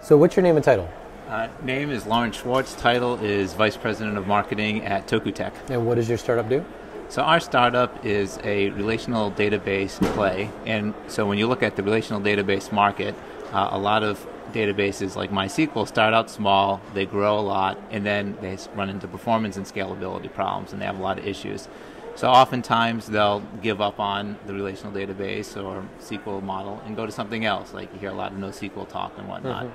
So what's your name and title? Name is Schwartz. Title is Vice President of Marketing at Tokutech. And what does your startup do? So our startup is a relational database play. And so when you look at the relational database market, a lot of databases like MySQL start out small, they grow a lot, and then they run into performance and scalability problems, and they have a lot of issues. So oftentimes they'll give up on the relational database or SQL model and go to something else, like you hear a lot of NoSQL talk and whatnot.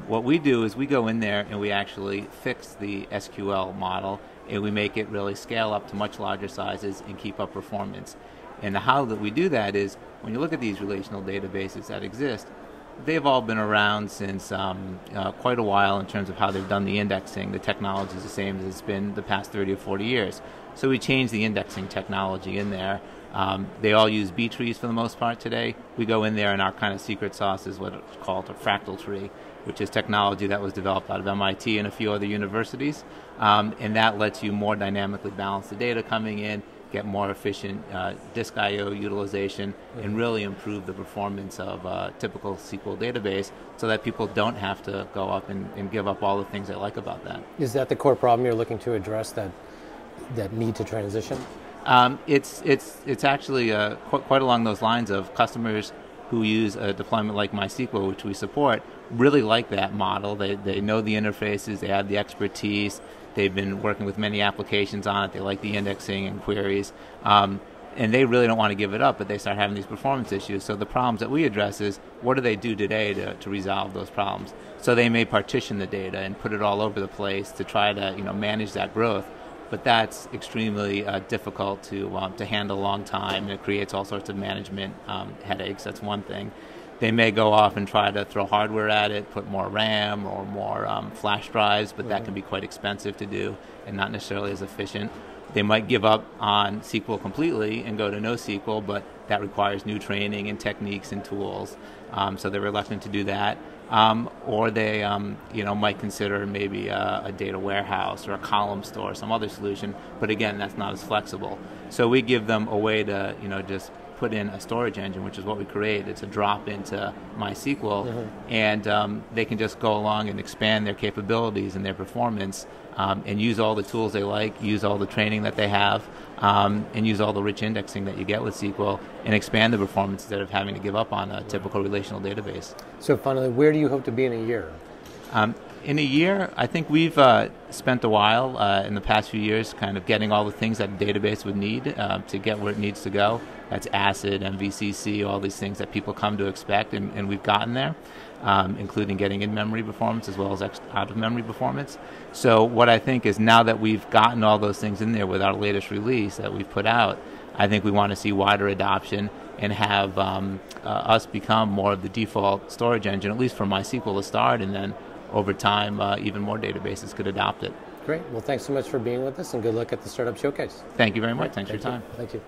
What we do is we go in there and we actually fix the SQL model, and we make it really scale up to much larger sizes and keep up performance. And how that we do that is, when you look at these relational databases that exist, they've all been around since quite a while in terms of how they've done the indexing. The technology is the same as it's been the past 30 or 40 years. So we changed the indexing technology in there. They all use B trees for the most part today. We go in there, and our kind of secret sauce is what's called a fractal tree, which is technology that was developed out of MIT and a few other universities. And that lets you more dynamically balance the data coming in, get more efficient disk I/O utilization, and really improve the performance of a typical SQL database, so that people don't have to go up and give up all the things they like about that. Is that the core problem you're looking to address, that need to transition? It's actually quite along those lines of customers who use a deployment like MySQL, which we support, really like that model. They know the interfaces, they have the expertise, they've been working with many applications on it, they like the indexing and queries, and they really don't want to give it up, but they start having these performance issues. So the problems that we address is, what do they do today to resolve those problems? So they may partition the data and put it all over the place to try to manage that growth. But that's extremely difficult to handle a long time, and it creates all sorts of management headaches. That's one thing. They may go off and try to throw hardware at it, put more RAM or more flash drives, but that can be quite expensive to do and not necessarily as efficient. They might give up on SQL completely and go to NoSQL, but that requires new training and techniques and tools, so they're reluctant to do that. Or they might consider maybe a data warehouse or a column store, some other solution, but again, that's not as flexible. So we give them a way to just put in a storage engine, which is what we create. It's a drop into MySQL, and they can just go along and expand their capabilities and their performance, and use all the tools they like, use all the training that they have, and use all the rich indexing that you get with SQL, and expand the performance instead of having to give up on a typical relational database. So finally, where do you hope to be in a year? In a year, I think we've spent a while in the past few years kind of getting all the things that a database would need to get where it needs to go. That's ACID, MVCC, all these things that people come to expect, and we've gotten there, including getting in-memory performance as well as out-of-memory performance. So what I think is, now that we've gotten all those things in there with our latest release that we've put out, I think we want to see wider adoption and have us become more of the default storage engine, at least for MySQL to start, and then over time, even more databases could adopt it. Great. Well, thanks so much for being with us, and good luck at the Startup Showcase. Thank you very much. Thanks for your time. Thank you.